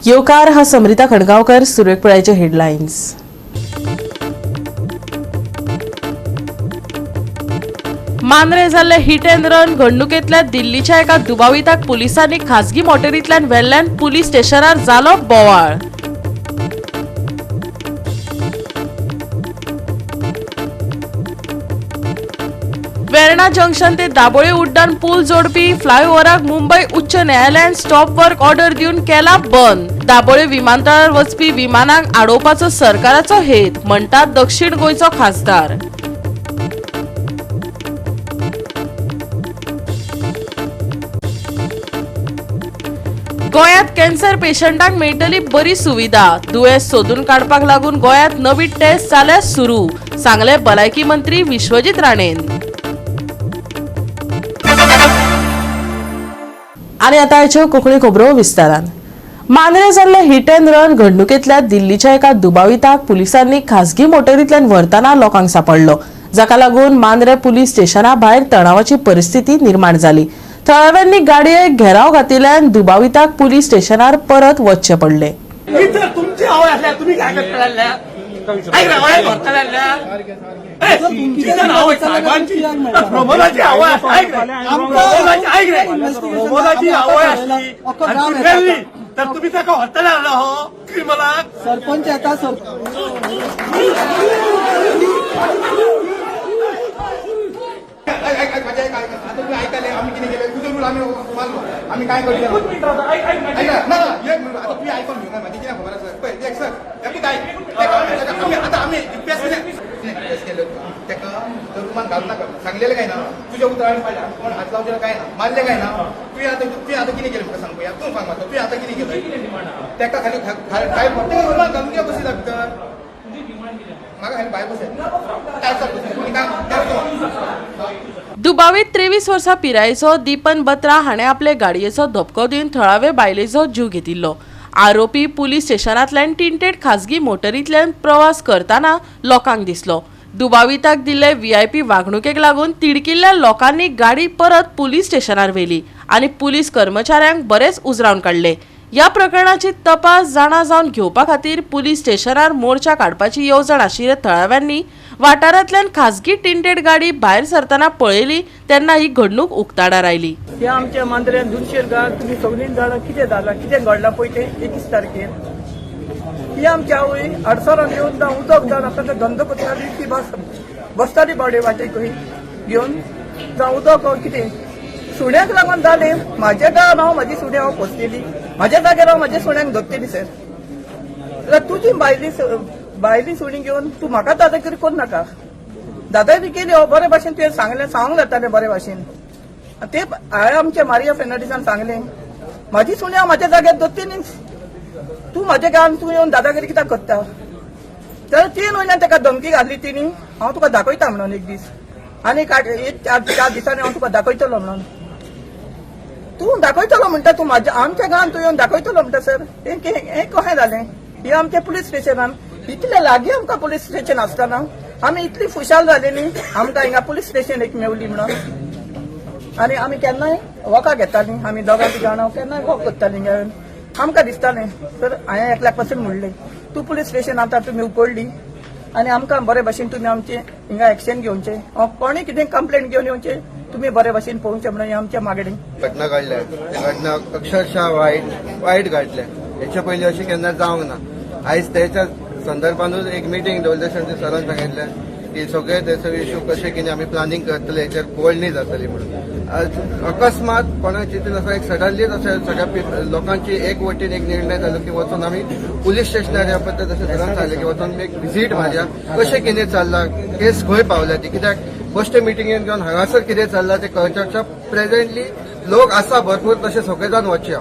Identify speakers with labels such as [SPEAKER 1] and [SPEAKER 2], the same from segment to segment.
[SPEAKER 1] येवकार हा समृता खडगावकर. सुरेख पळायचे हेडलाईन्स. मांद्रे जाल्ले हिट अँड रन घडणुकेंतल्या दिल्लीच्या एका दुबाविताक पुलिसांनी खासगी मोटारींतल्यान व्हेल्ल्यान पुलीस स्टेशनार जालो बोवाळ. वेर्णा जंक्शन ते दाबोळे उड्डाण पूल जोडपी फ्लायओव्हराक मुंबई उच्च न्यायालयान स्टॉप वर्क ऑर्डर दिवन केला बंद. दाबोळे विमानतळार वचपी विमानांक आडोवपाचो सरकाराचो हेत, म्हणटात दक्षिण गोंयचो खासदार. गोंयांत कॅन्सर पेशंटांक मेळटली बरी सुविधा. दुयेंस सोदून काडपाक लागून गोंयांत नवी टेस्ट जाल्या सुरू, सांगले भलायकी मंत्री विश्वजीत राणेन. आणि आता आयच्यो कोंकणी खबरो विस्तारान. मांद्रे जाल्ले हिट अँड रन घडणुकेंतल्या दिल्लीच्या एका दुबाविताक पुलिसांनी खासगी मोटारींतल्यान व्हरतना लोकांक सांपडलो, जाका लागून मांद्रे पुलीस स्टेशना भायर तणावाची परिस्थिती निर्माण जाली. थळाव्यांनी गाडयेक घेराव घातिल्ल्यान दुबाविताक पुलीस स्टेशनार परत वचचे पडले.
[SPEAKER 2] सरपंच येता ऐकले आम्ही किती गेले तुझे रूल आम्ही मानलो. आम्ही काय करतो तुम्ही ऐकून घेऊ माझी किती खबर सर आता आम्ही केलं त्याका रुमान घालू नका सांगलेलं काय ना तुझ्या उतराने पाहिजे कोण हात लावलेलं काय ना मारले काय ना तुम्ही आता किती केलं मला सांगू या तू सांग मला तुम्ही आता किती केलं त्याका खाली काय रुमान घालून घ्या बसला भितर मागा खाली बाय बसेल काय
[SPEAKER 1] दुबावीत 23 वर्सां पिरायेचो दीपन बत्रा हाणें आपले गाडयेचो धपको दिवन थळावे बायलेचो जीव घेतिल्लो. आरोपी पुलीस स्टेशनांतल्यान टिंटेड खासगी मोटारींतल्यान प्रवास करतना लोकांक दिसलो. दुबाविताक दिल्ले VIP वागणुकेक लागून तिडकिल्ल्या लोकांनी गाडी परत पुलीस स्टेशनार व्हेली आनी पुलीस कर्मचाऱ्यांक बरेच उजरावन काडले. या प्रकरणाची तपास जाणा जावन घेवपा खातीर पुलीस स्टेशनार मोर्चा काडपाची येवजण आशिल्ल्या थळाव्यांनी वाठारांतल्यान खासगी टिंटेड गाडी भायर सरतना पळयली तेन्ना ही घडणूक उक्ताडार आयली.
[SPEAKER 3] हे आमच्या मांद्र्यान दुनशेर गांव तुम्ही सगळीं जाणां कितें जालां कितें घडलां पळय तें 21 तारखेर. ही आमची आवय आडसरान येवन उदक जावन आपल्याला धंदो करताली ती बसताली बावडे वाटे खंय घेवन जावं उदक कितें सुण्याक लागून जालें. म्हाज्या गांवांत हांव म्हाजी सुण्या हांव पोसलेली, म्हाज्या जाग्यार हांव म्हाज्या सुण्यांक धरतली सर. जाल्यार तुजी भायली सुणी घेवन तूं म्हाका दादागिरी करूं नाका. दादागिरी केली हांव बरे भाशेन तुवें सांगूंक जातालें बरे भाशेन. ते हांवें आमच्या मारिया फेर्नांडीसान सांगलें म्हाजी सुणी हांव म्हाज्या जाग्यार धरतली, तूं म्हाज्या गांवांत तूं येवन दादागिरी कित्याक करता. जाल्यार 3 म्हयन्यान ताका धमकी घातली तिणी हांव तुका दाखयता म्हणून एक दीस आनी 4 दिसांनी हांव तुका दाखयतलो म्हणून. तूं दाखयतलो म्हणटा तूं आमच्या गांवांत तूं येवन दाखयतलो म्हणटा सर. हें कशें जालें. ही आमच्या पुलीस स्टेशनान इतले लागीं आमकां पुलीस स्टेशन आसतना आमी इतली खुशाल जालेली आमकां हिंगा पुलीस स्टेशन एक मेवली म्हणून. आनी आमी केन्नाय वॉका घेतालीं आमी दोगां जाणां केन्नाय वॉक करतालीं हिंगा येवन. आमकां दिसतालें सर हांवें एकल्याक पासून म्हणलें तूं पुलीस स्टेशन आतां तुमी उकडली आनी आमकां बरे भाशेन तुमी आमचें हिंगा एक्शन घेवचें कोणूय कितें कंप्लेंट घेवन येवचें तुम्ही बरे भाशेन पळोवचें म्हणून आमच्या मागणी.
[SPEAKER 4] घटना घडल्या त्या घटना अक्षरशः वायट घडल्या. हेच्या पयलीं अशें केन्ना जावंक ना. आयज तेच्या संदर्भानूच एक मिटींग दवरले ते सरान सांगितलें की सगळे तेचो इश्यू कशें कितें आमी प्लॅनिंग करतले हेचेर बोलणी जातली म्हणून. अकस्मात कोणाक चिंतून आसा एक सडनलीच अशें सगळ्या लोकांची एक वटेन एक निर्णय जालो की वचून आमी पुलीस स्टेशनार ह्या पद्दत अशें सरान सांगलें की वचून एक विजीट मारया कशें कितें चल्लां केस खंय पावल्या ती कित्याक फर्स्ट मिटींगेन घेवन हांगासर कितें चल्लां तें कळचें. प्रेझेंटली लोक आसा भरपूर तशें सगळे जावन वचया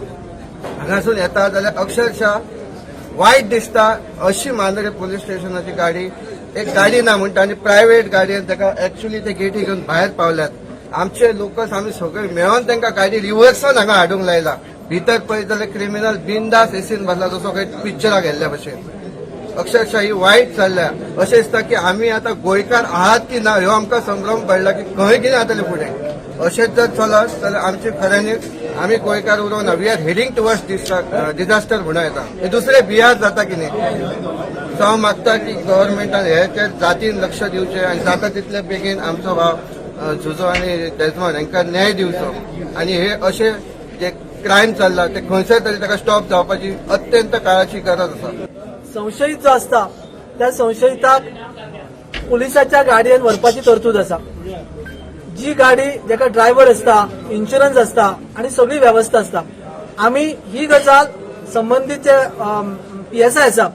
[SPEAKER 4] हांगासून येता जाल्यार अक्षरशः वायट दिसता. अशी मांद्रे पुलीस स्टेशनाची गाडी एक गाडी ना म्हणटा आनी प्रायव्हेट गाडयेन ताका एक्चुअली ते गेटी घेवन भायर पावल्यात. आमचे लोकल्स आमी सगळे मेळोन तांकां गाडी रिव्हर्सान हांगा हाडूंक लायला. भितर पळयत जाल्यार क्रिमिनल बिंदास एसीन बसला जसो खंय पिक्चराक गेल्ल्या भशेन. अक्षरशः ही वायट चल्ल्या. अशें दिसता की आमी आतां गोंयकार आहात की ना ह्यो आमकां संभ्रम पडला की खंय कितें जातलें फुडें. अशेंच जर चलत जाल्यार आमचे खऱ्यांनी आमी गोंयकार उरोवना. We are heading towards disaster म्हणून येता. हे दुसरे बिहार जाता की न्ही. सो हांव मागता की गव्हर्मेंटान हे जातीन लक्ष दिवचें आनी जाता तितले बेगीन आमचो भाव झुजो आनी डेजमॉन हांकां न्याय दिवचो. आनी हे अशे जे क्रायम चल्ला ते खंयसर तरी ताका स्टॉप जावपाची अत्यंत काळाची गरज आसा.
[SPEAKER 3] संशयित जो असता त्या संशयिताक पुलिसाच्या गाडयेन व्हरपाची तरतूद आसा. जी गाडी जाका ड्रायव्हर असता, इन्शुरन्स असता आणि सगळी व्यवस्था असता. आम्ही ही गजाल संबंधित PSI आसा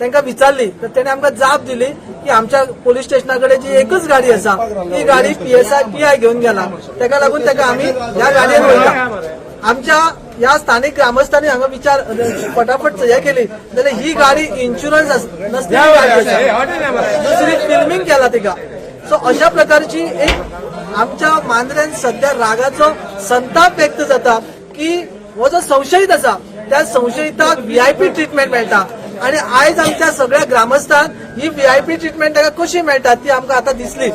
[SPEAKER 3] तांकां विचारली तर तेणे आमकां जाप दिली की आमच्या पोलीस स्टेशनाकडे जी एकच गाडी आसा ती गाडी PI घेऊन गेला. ताका लागून ताका आम्ही ह्या गाडयेन वयता. आमच्या या स्थानिक ग्रामस्थांनी हांगा विचार फटाफट हे केली जाल्यार ही गाडी इन्शुरन्स नसलेली गाडी आसा. दुसरी फिल्मिंग केला तिका. सो अशा प्रकारची एक आमच्या मांद्रेन सध्या रागाचो संताप व्यक्त जाता की हो जो संशयित आसा त्या संशयिताक VIP ट्रीटमेंट मेळटा आणि आयज आमच्या सगळ्या ग्रामस्थांक ही VIP ट्रीटमेंट ताका कशी मेळटा ती आमकां आतां दिसली.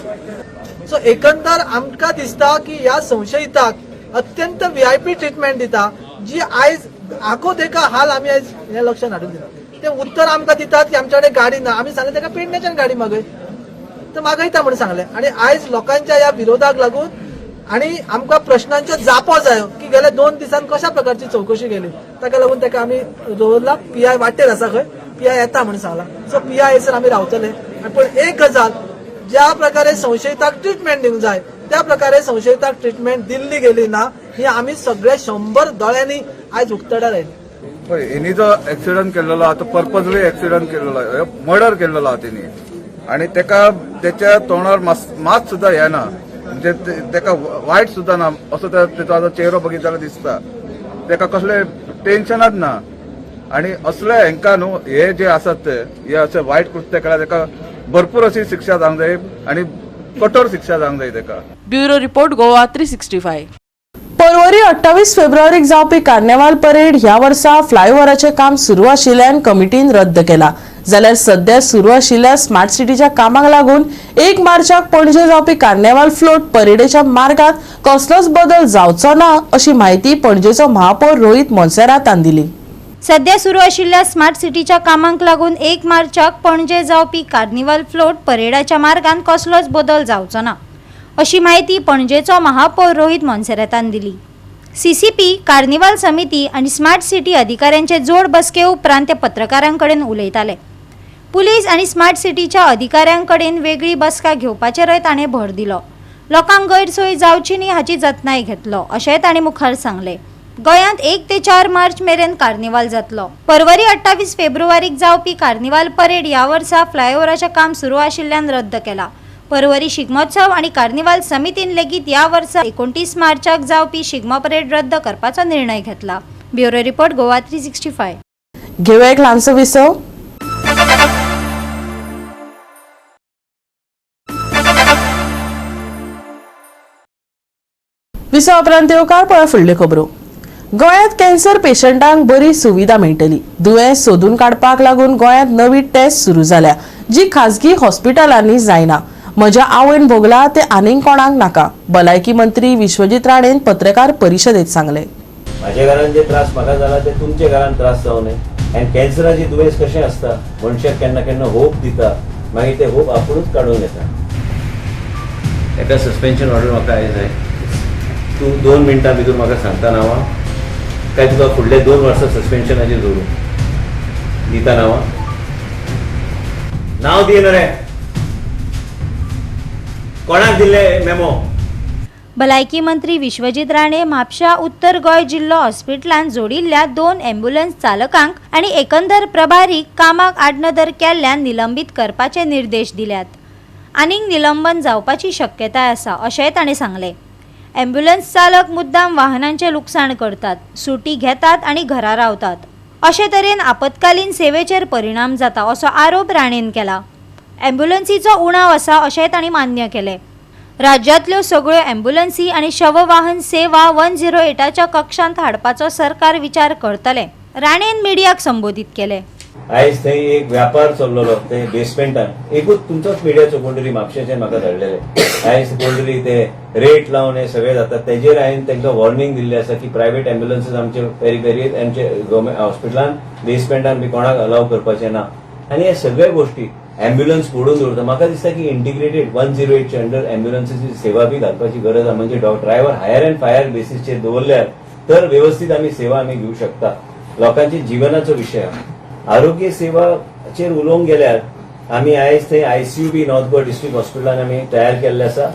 [SPEAKER 3] सो एकंदर आमकां दिसता की ह्या संशयिताक अत्यंत VIP ट्रीटमेंट दिता जी आयज आखो तेका हाल आमी आयज हे लक्षात हाडून दिता. ते उत्तर आमकां दितात की आमच्या कडेन गाडी ना. आमी सांगलें ताका पेडण्याच्यान गाडी मागय तर मागयता म्हणून सांगलें. आणि आयज लोकांच्या ह्या विरोधाक लागून आणि आमकां प्रश्नांच्यो जापो जायो की गेल्या 2 दिसांनी कशा प्रकारची चौकशी केली ताका लागून ताका आमी दवरला. PI वाटेर आसा खंय PI येता म्हणून सांगला. सो PI येसर आमी रावतले. पण एक गजाल ज्या प्रकारे संशयिताक ट्रीटमेंट दिवंक जाय त्या प्रकारे संशयिताक ट्रीटमेंट दिल्ली गेली ना ही आमी सगळे 100 दोळ्यांनी आयज उक्तडार आयली.
[SPEAKER 5] पळय हेणी जो एक्सिडंट केल्लो आहा तो पर्पजली एक्सिडंट केल्लो, मर्डर केल्लो आहा तेणी. आणि त्याच्या तोंडार मात सुद्धा येना, म्हणजे तेका वायट सुद्धा ना असो त्याचा चेहरो बघितल्यार दिसता. तेका कसले टेन्शनच ना. आणि असले हेंका न्हू हे जे आसात ते हे असे वायट कृत्य केल्यार तेका भरपूर अशी शिक्षा जावंक जाय आणि कठोर शिक्षा जावंक जाय तेका.
[SPEAKER 1] Bureau report Goa 365. परवरी 28 फेब्रुवारीक जावपी कार्निवाल परेड ह्या वर्सा फ्लायओव्हराचे काम सुरू आशिल्ल्यान कमिटीन रद्द केला. जाल्यार सध्या सुरू आशिल्ल्या स्मार्ट सिटीच्या कामाक लागून 1 मार्चाक पणजे जावपी कार्निवाल फ्लोट परेडेच्या मार्गात कसलोच बदल जावचो ना अशी माहिती पणजेचो महापौर रोहित मोन्सेरात हांणी दिली.
[SPEAKER 6] सध्या सुरू आशिल्ल्या स्मार्ट सिटीच्या कामाक लागून 1 मार्चाक पणजे जावपी कार्निवाल फ्लोट परेडाच्या मार्गान कसलोच बदल जावचो ना अशी माहिती पणजेचो महापौर रोहित मोन्सेरातान दिली. CCP, कार्निवाल समिती आणि स्मार्ट सिटी अधिकाऱ्यांचे जोड बसके उपरांत ते पत्रकारांकडेन उलयताले. पुलीस आणि स्मार्ट सिटीच्या अधिकाऱ्यांकडेन वेगळी बसका घेवपाचेरय ताणें भर दिलो. लोकांक गैरसोय जावची न्ही हाची जतनाय घेतलो अशेंय ताणें मुखार सांगलें. गोंयांत 1 ते 4 मार्च मेरेन कार्निवाल जातलो. परवरी 28 फेब्रुवारीक जावपी कार्निवाल परेड ह्या वर्सा फ्लायओव्हराचें काम सुरू आशिल्ल्यान रद्द केला. परवरी शिगमोत्सव आणि कार्निवाल समितीन लेगीत ह्या वर्सा 29 मार्चाक जावपी शिगमो परेड रद्द करपाचो निर्णय घेतला. Bureau report Goa 365.
[SPEAKER 1] घेऊया एक ल्हानसो विसव. विसव उपरांत येवकार पळय फुडल्यो खबरो. गोंयांत कॅन्सर पेशंटांक बरी सुविधा मेळटली. दुयेंस सोदून काडपाक लागून गोंयांत नवी टेस्ट सुरू जाल्या जी खाजगी हॉस्पिटलांनी जायना. म्हज्या आवयन भोगला ते आनीक कोणाक नाका. भलायकी मंत्री विश्वजीत राणेन पत्रकार परिशदेत सांगले.
[SPEAKER 7] माझ्या घरान जे त्रास म्हाका जाला ते तुमच्या घरान त्रास जावं नये. आनी कॅन्सराची दुयेंस कशें आसता मनशाक केन्ना केन्ना होप दिता मागीर ते होप आपुणूच काडून येता. एका सस्पेन्शन ऑर्डर म्हाका जाय. तूं 2 मिनटां भितर म्हाका सांगता नांवां काय तुका फुडले 2 वर्सां सस्पेन्शनाचेर दवरूं दिता नांवां. नांव दी रे कोणाक दिले मेमो.
[SPEAKER 6] भलायकी मंत्री विश्वजीत राणे म्हापशा उत्तर गोंय जिल्लो हॉस्पिटलांत जोडिल्ल्या 2 ॲम्ब्युलन्स चालकांक आणि एकंदर प्रभारीक कामाक आडनदर केल्ल्यान निलंबीत करपाचे निर्देश दिल्यात. आनीक निलंबन जावपाची शक्यताय आसा अशेंय ताणें सांगलें. ॲम्ब्युलन्स चालक मुद्दाम वाहनांचे लुकसाण करतात, सुटी घेतात आणि घरा रावतात. अशे तरेन आपत्कालीन सेवेचेर परिणाम जाता असो आरोप राणेन केला. ॲम्ब्युलन्सीचो उणाव आसा अशेंय तांणी मान्य केलें. राज्यांतल्यो सगळ्यो ॲम्ब्युलन्सी आणि शववाहन सेवा 108च्या कक्षांत हाडपाचो सरकार विचार करतले. राणेन मिडियाक संबोधीत केलें.
[SPEAKER 7] आयज थंय एक व्यापार चल्लोलो ते बेसमेंटान एकूच तुमचोच मिडियाचो कोण तरी म्हापशेचे म्हाका धाडलेले आयज कोण तरी ते रेट लावन हे सगळे जातात तेजेर हांवें तांकां वॉर्निंग दिल्ली आसा की प्रायव्हेट एम्ब्युलन्सीस आमचे पेरी आमचे गव्हर्मेंट हॉस्पिटलान बेसमेंटान बी कोणाक अलाव करपाचे ना आनी हे सगळे गोष्टी एम्ब्युलन्स फोडून दवरता म्हाका दिसता की इंटिग्रेटेड 108 चे अंडर एम्ब्युलन्सीची सेवा बी घालपाची गरज आहा म्हणजे ड्रायव्हर हायर अँड फायर बेसिसचेर दवरल्यार तर व्यवस्थित आमी सेवा आमी घेवं शकता लोकांच्या जिवनाचो विशय आहा आरोग्य सेवाचेर उलोवंक गेल्यार आमी आयज थंय आयसीयू बी नॉर्थ गोवा डिस्ट्रिक्ट हॉस्पिटलान आमी तयार केल्ले आसा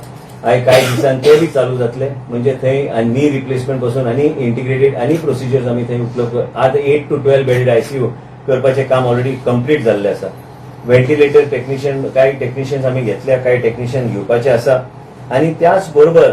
[SPEAKER 7] कांय दिसान ते बी चालू जातले म्हणजे थंय नी रिप्लेसमेंट पासून आनी इंटिग्रेटेड आनी प्रोसिजर्स आमी थंय उपलब्ध आतां 8 to 12 बेडेड आयसीयू करपाचें काम ऑलरेडी कंप्लीट जाल्लें आसा व्हेंटिलेटर टेक्निशियन काही टेक्निशियन्स आमी घेतल्या काही टेक्निशियन घेवपाचे आसा आनी त्याच बरोबर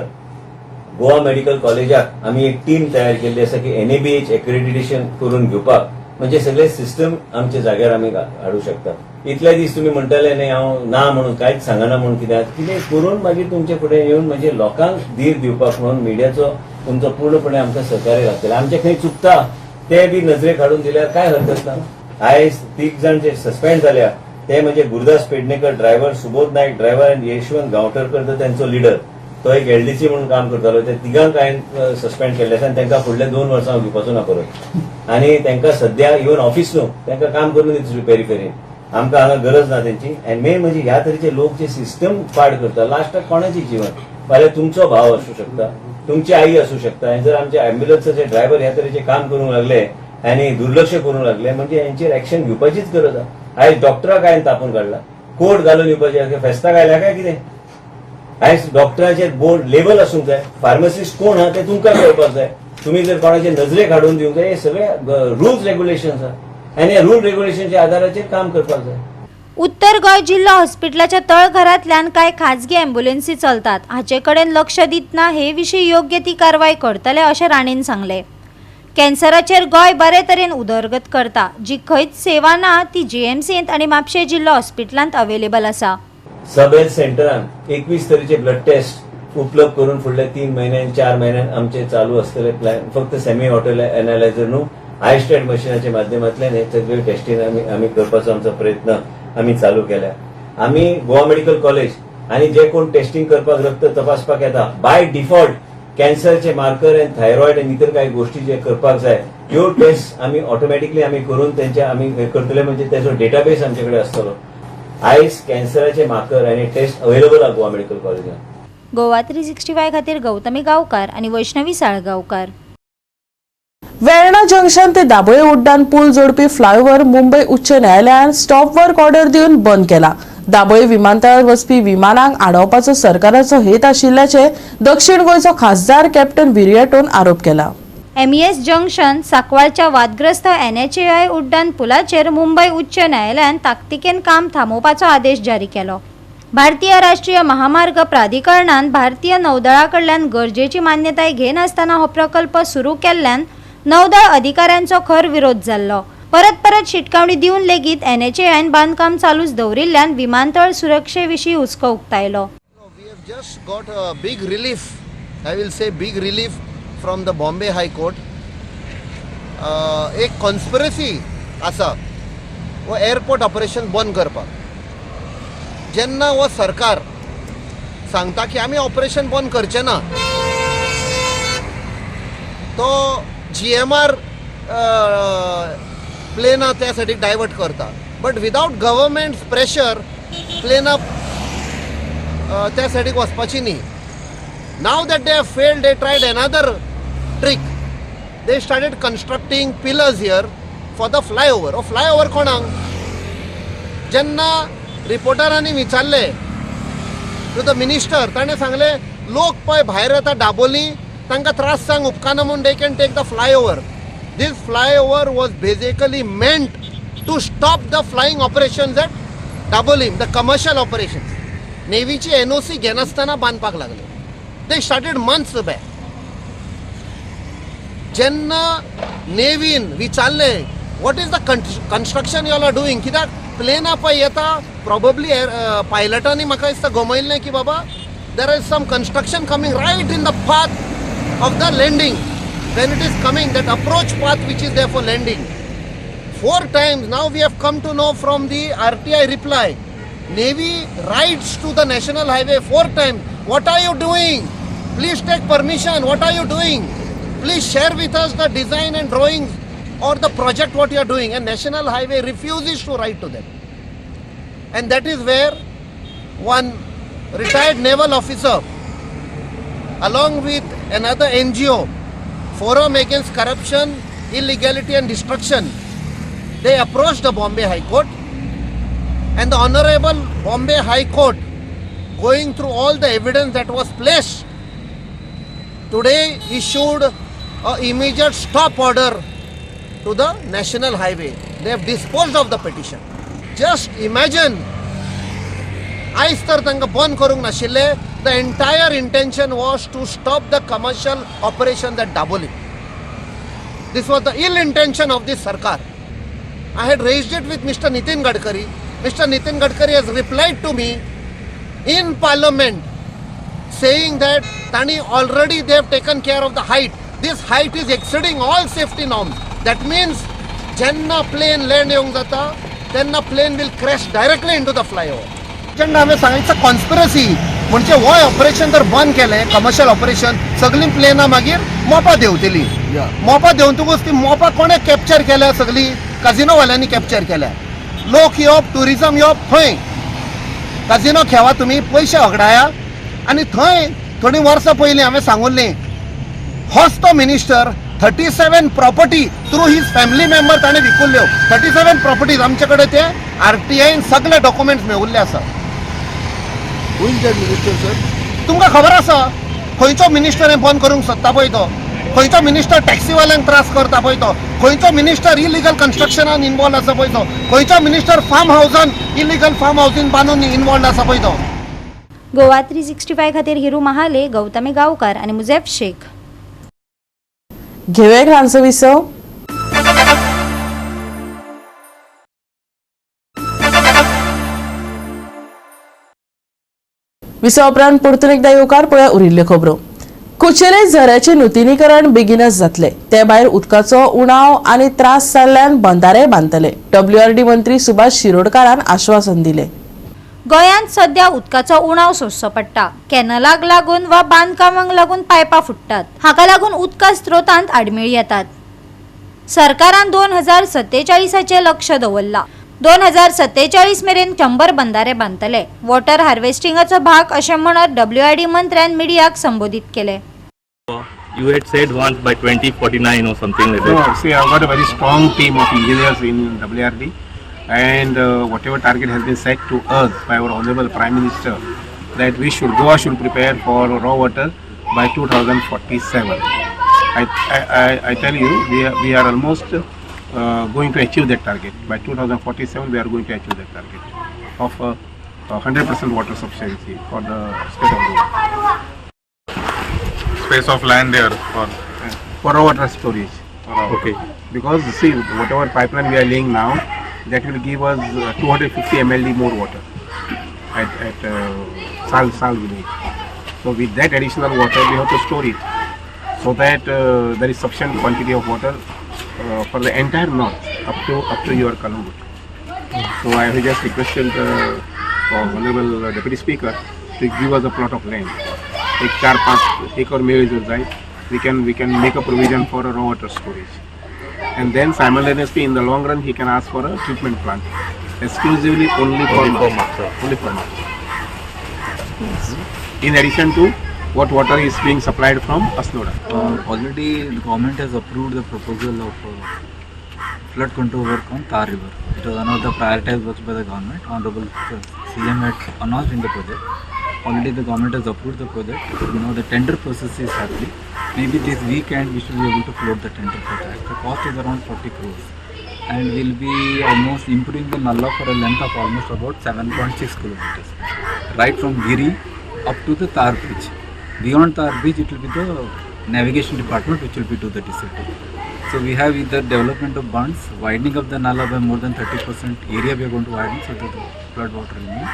[SPEAKER 7] गोवा मेडिकल कॉलेजाक आमी एक टीम तयार केल्ली आसा की NABH एक्रेडिटेशन करून घेवपाक म्हणजे सगळे सिस्टम आमच्या जाग्यार आमी हाडूं शकता इतले दीस तुमी म्हणटाले न्ही हांव ना म्हणून कांयच सांगना म्हणून कितें करून मागीर तुमचे फुडें येवन म्हणजे लोकांक धीर दिवपाक म्हणून मिडियाचो तुमचो पूर्णपणे आमकां सहकार्य लागतले आमचे खंय चुकता ते बी नजरेक हाडून दिल्यार काय हरकत ना आयज 3 जाण जे सस्पेंड जाल्या ते म्हणजे गुरुदास पेडणेकर ड्रायव्हर सुबोध नायक ड्रायव्हर आनी यशवंत गांवठरकर तर त्यांचो लिडर तो एक LDC म्हणून काम करतालो ते तिगांक हांवें सस्पेंड केल्ले आसा आनी तांकां फुडले 2 वर्सां घेवपाचो ना परत आनी तांकां सद्या इवन ऑफिस न्हू तांकां काम करून दिता पेरिफेरीन आमकां हांगा गरज ना तेंची आनी मेन म्हणजे ह्या तरेचे लोक जे सिस्टम पाड करता लास्टाक कोणाची जीवन फाल्यां तुमचो भाव आसूं शकता तुमची आई आसूं शकता आनी जर आमचे एम्ब्युलन्साचे ड्रायव्हर ह्या तरेचे काम करूंक लागले आनी दुर्लक्ष करूंक लागले म्हणजे यांचेर एक्शन घेवपाचीच गरज आहा आयज डॉक्टराक हांवें तापून काडला कोर्ट घालून येवपाचे फेस्ताक आयल्या काय कितें आयज डॉक्टरांचेर बोर्ड लेबल आसूंक जाय फार्मासिस्ट कोण आहा ते तुमकां कळपाक जाय तुम्ही जर कोणाचे नजरेक हाडून दिवंक जाय हे सगळे रुल्स रेग्युलेशन्स आहा आनी हे रूल रेग्युलेशनच्या आदाराचेर काम करपाक जाय
[SPEAKER 6] उत्तर गोंय जिल्हा हॉस्पिटलाच्या तळघरांतल्यान कांय खाजगी अँब्युलन्सी चलतात हाचे कडेन लक्ष दितना हे विशीं योग्य ती कारवाय करतले अशें राणेन सांगलें कॅन्सराचेर गोंय बरे तरेन उदरगत करता जी खंयच सेवा ना ती GMCंत आनी म्हापशें जिल्हा हॉस्पिटलांत अवेलेबल आसा
[SPEAKER 7] सब हेल्थ सेंटरान 21 तरेचे ब्लड टेस्ट उपलब्ध करून फुडल्या 3 महिन्यान 4 महिन्यान आमचे चालू असतले प्लॅन फक्त सेमी ऑटो एनालायझर न्हू आयस्टॅट मशिनाच्या माध्यमांतल्यान हे सगळे टेस्टिंग आमी करपाचो आमचो प्रयत्न आमी चालू केला आमी गोवा मेडिकल कॉलेज आनी जे कोण टेस्टिंग करपाक रक्त तपासपाक येता बाय डिफॉल्ट कॅन्सरचे मार्कर आनी थायरॉइड आनी इतर काही गोष्टी जे करपाक जाय ह्यो टेस्ट आमी ऑटोमॅटिकली आमी करून तेंचे आमी करतले म्हणजे तेजो डेटाबेस आमचे कडेन आसतलो आयज कॅन्सराचे मार्कर आनी टेस्ट अवेलेबल आहा गोवा मेडिकल कॉलेजान
[SPEAKER 6] गोवा 365 खातीर गौतमी गांवकार आनी वैष्णवी साळगांवकार
[SPEAKER 1] वेर्णा जंक्शन ते दाबोळे उड्डाण पूल जोडपी फ्लायओव्हर मुंबई उच्च न्यायालयान स्टॉप वर्क ऑर्डर दिवन बंद केला दाबोळे विमानतळार वचपी विमानांक आडोवपाचो सरकाराचो हेत आशिल्ल्याचे दक्षिण गोंयचो खासदार कॅप्टन विर्याटोन आरोप केला
[SPEAKER 6] MES जंक्शन सांकवाळच्या वादग्रस्त NHAI उड्डाण पुलाचेर मुंबई उच्च न्यायालयान ताकतिकेन काम थांबोवपाचो आदेश जारी केलो भारतीय राष्ट्रीय महामार्ग प्राधिकरणान भारतीय नौदळा कडल्यान गरजेची मान्यताय घेनासतना हो प्रकल्प सुरू केल्ल्यान नौदळ अधिकाऱ्यांचो खर विरोध जाल्लो परत शिटकावणी दिवन लेगीत NHAIन बांदकाम चालूच दवरिल्ल्यान विमानतळ सुरक्षे विशीं हुस्को उक्तायलो
[SPEAKER 8] We have just got a big relief, I will say big relief from the Bombay High Court. एक कॉन्स्पिरसी आसा वो एअरपोर्ट ऑपरेशन बंद करपाक जेन्ना वो सरकार सांगता की आमी ऑपरेशन बंद करचे ना तो GMR प्लेनां त्या सायडीक डायवर्ट करता बट विदाउट गव्हर्मेंट प्रेशर प्लेनां त्या सायडीक वचपाची न्ही नाव that they have failed they tried another trick they started constructing pillars here for the flyover flyover कोणाक जेन्ना रिपोर्टरांनी विचारले टू द मिनिस्टर ताणें सांगले लोक पळय भायर येता दाबोली तांकां त्रास जावंक उपकाना म्हूण they can take the flyover this flyover was basically meant to stop the flying operations at Dabolim the commercial operations नेव्हीची NOC घेनासतना बांदपाक लागले दे स्टार्टेड मंथ्स बॅक जेन्ना नेव्हीन विचारलें what is the construction you all are doing कित्याक प्लेनां पळय येता प्रॉबेबली पायलटांनी म्हाका दिसता गमयल्लें की बाबा there is some construction coming right in the path of the landing when it is coming that approach path which is there for landing 4 times. Now we have come to know from the RTI reply. Navy rides to the national highway 4 times. What are you doing? Please take permission. What are you doing? Please share with us the design and drawings or the project what you are doing. And national highway refuses to write to them. And that is where one retired naval officer along with another NGO, Forum Against Corruption, Illegality and Destruction, they approached the Bombay High Court, and the Honorable Bombay High Court, going through all the evidence that was placed, today issued an immediate stop order to the national highway. They have disposed of the petition. Just imagine, आयज तर तांकां बंद करूंक नाशिल्ले. The entire intention was to stop the commercial operation at Daboli. This was the ill intention of this Sarkar. I had raised it with Mr. Nitin Gadkari. Mr. Nitin Gadkari has replied to me in Parliament saying that Tani already they have taken care of the height. This height is exceeding all safety norms. That means jenna plane land येवंक जाता तेन्ना plane will crash directly into the flyover. जेन्ना हांवें सांगितलं conspiracy म्हणजे हो operation जर बंद केलें कमर्शियल ऑपरेशन सगळीं प्लेनां मागीर मोपा देंवतली. मोपा देंवतकूच ती मोपा कोणे कॅप्चर केल्या सगळीं काजिनोवाल्यांनी कॅप्चर केल्या. लोक येवप टुरिजम येवप थंय काजिनो खेळा तुमी पयशे हगडाया आनी थंय थोडीं वर्सां पयलीं हांवें सांगुल्लें होच तो minister 37 property through his family member ताणें विकुल्ल्यो. 37 प्रॉपर्टीज आमचे कडेन ते RTIन सगळे डॉक्युमेंट्स मेळिल्ले आसा.
[SPEAKER 4] Who is that minister sir?
[SPEAKER 8] तुमकां खबर आसा खंयचो मिनिस्टर हें बंद करूंक सोदता पळय तो, खंयचो मिनिस्टर टॅक्सीवाल्यांक त्रास करता पळय तो, खंयचो मिनिस्टर इलिगल कन्स्ट्रक्शनान इनवॉल्व आसा पळय तो, खंयचो मिनिस्टर फार्म हावजान इलिगल फार्म हावजीन बांदून इनवॉल्व आसा पळय तो.
[SPEAKER 6] गोवा 365 खातीर हिरू महाले, गौतमी गांवकार आनी मुजेफ शेख.
[SPEAKER 1] घेऊया एक ल्हानसो विसव. विसव उपरांत परतून एकदा येवकार पळया उरिल्ल्यो खबरो. कुचेले झऱ्याचे नुतनीकरण बेगीनच जातले. ते भायर उदकाचो उणाव आनी त्रास जाल्ल्यान बंधारे बांदतले. WRD मंत्री सुभाष शिरोडकारान आश्वासन दिले.
[SPEAKER 6] गोंयांत सध्या उदकाचो उणाव सोंसचो पडटा. कॅनलाक लागून वा बांदकामांक लागून पायपां फुटतात. हाका लागून उदका स्त्रोतांत आडमेळी येतात. सरकारान 2047 लक्ष दवरला. 2047 मेरेन 100 बंधारे बांदतले. वॉटर हार्वेस्टिंगाचो भाग अशें म्हणत WRD मंत्र्यान मिडियाक संबोधीत केले.
[SPEAKER 9] You had said once by 2049 or something like that.
[SPEAKER 10] No, see, I've got a very strong team of engineers in WRD, and whatever target has been set to us by our Honorable Prime Minister, that Goa should prepare for raw water by 2047. I tell you, we are almost going to achieve that target. By 2047, we are going to achieve that target of 100% water sufficiency for the state of Goa.
[SPEAKER 5] Space of land there
[SPEAKER 10] For raw water storage.
[SPEAKER 9] Okay.
[SPEAKER 10] Because see, whatever pipeline we are laying now, that will give us 250 mld more water at Sal village. So with that additional water, we have to store it so that there is sufficient quantity of water for the entire north up to your Kalangut. So I have just requested Honorable Deputy Speaker to give us a plot of land. एक 4-5 एकड़ में जो जाए, we can make a provision for a raw water storage, and then simultaneously in the long run he can ask for a treatment plant exclusively only for March. In addition to what water is being supplied from Asnoda.
[SPEAKER 11] Already the government has approved the proposal of flood control work on Tar River. It was one of the prioritized works by the government. Honorable CM had announced in the project. Already the government has approved the project. The tender process is happening. Maybe this weekend we should be able to float the tender for that. The cost is around 40 crores, and we'll be almost improving the Nalla for a length of almost about 7.6 kilometers, right from Giri up to the Tar Bridge. Beyond Tar Bridge, it will be the navigation department which will be do the dissertation. So we have either development of bunds, widening of the Nalla by more than 30% area we are going to widen so that the flood water remains.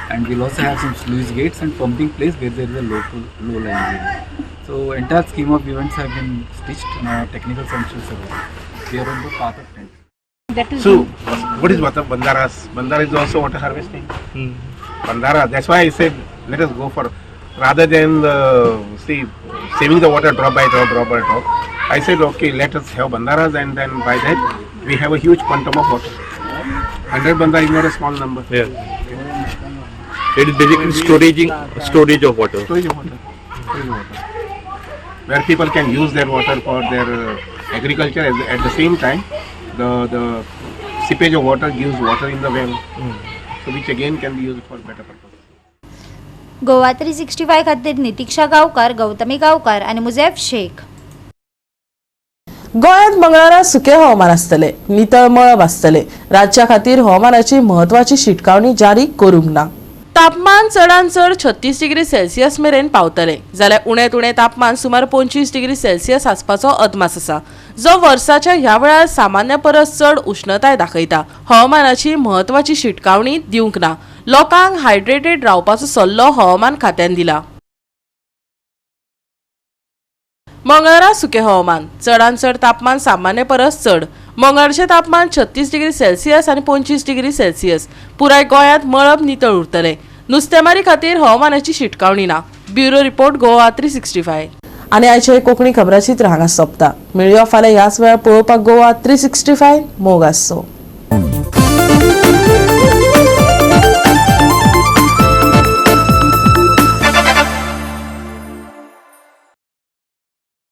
[SPEAKER 11] And we'll also have some sluice gates and pumping place where there is a low-lying area. So entire scheme of events have been stitched. Now technical sanctions are there. We are on the path of tender.
[SPEAKER 10] So, what is Bandaras? Bandara is also water harvesting. Bandara, that's why I said let us go for, rather than saving the water drop by drop. I said okay, let us have Bandaras, and then by that we have a huge quantum of water. 100 Bandara is not a small number.
[SPEAKER 9] Yeah. It is basically storage of water.
[SPEAKER 10] Storage of water. Where people can use their water for their agriculture at the same time. The seepage of water gives water in the well, so which again can be used for better purpose.
[SPEAKER 6] Goa 365 खातीर नितीक्षा गांवकार, गौतमी गांवकार आणि मुझेफ शेख.
[SPEAKER 1] गोंयांत मंगळारा सुके हवामान आसतले, नितळ मळब आसतले. राज्या खातीर हवामानाची म्हत्वाची शिटकावणी जारी करूंक ना. तापमान चडांत चड 36 डिग्री सेल्सियस मेरेन पावतले, जाल्यार उणेंत उणें तापमान सुमार 25 डिग्री सेल्सियस आसपाचो अदमास आसा, जो वर्साच्या ह्या वेळार सामान्य परस चड उष्णताय दाखयता. हवामानाची म्हत्वाची शिटकावणी दिवंक ना. लोकांक हायड्रेटेड रावपाचो सल्लो हवामान खात्यान दिला. मंगळारा सुके हवामान, चडांत चड तापमान सामान्य परस चड. मंगळारचे तापमान 36 डिग्री सेल्सियस आणि 25 डिग्री सेल्सियस. पुराय गोंयांत मळब नितळ उरतले. नुस्तेमारी खातीर हवामानाची शिटकावणी ना. Bureau report Goa 365. आणि आयचे कोंकणी खबराचित्र हांगा सोंपता. मेळया फाल्यां ह्याच वेळार पळोवपाक गोवा 365 मोग आसचो.